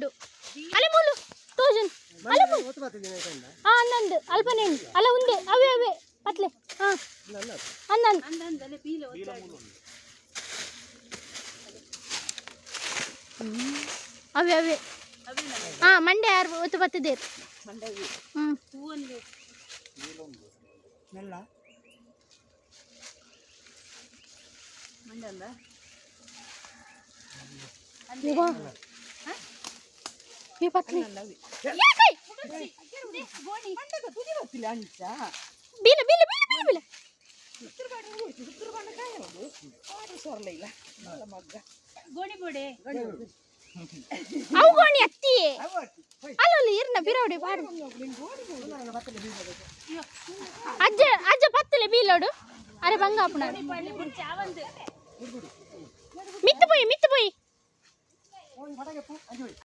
ಉಂಡು ಅಲೆ ಮೂಲು ತೋಜನ್ ಅಲೆ ಅಂದಂದು ಅಲ್ಪನೆ ಉಂಡು ಅಲ್ಲ ಉಂಡೆ ಅವೇ ಅವೇ ಪತ್ಲೆ ಅಂದಂದು ಅವೇ ಅವೇ ಮಂಡೆ ಯಾರು ಒತ್ತು ಬತ್ತಿದ್ದೇರು ಅವು ಗೋಣಿ ಅತ್ತಿ ಅಲ್ಲ ಇರ್ನ ಬಿರೋಡಿ ಬಾಡು ಅಜ್ಜ ಅಜ್ಜ ಪತ್ತಲೆ ಬೀಲೋಡು ಅರೆ ಬಂಗಾಪುಣ ಮಿತ್ತು ಪೋಯಿ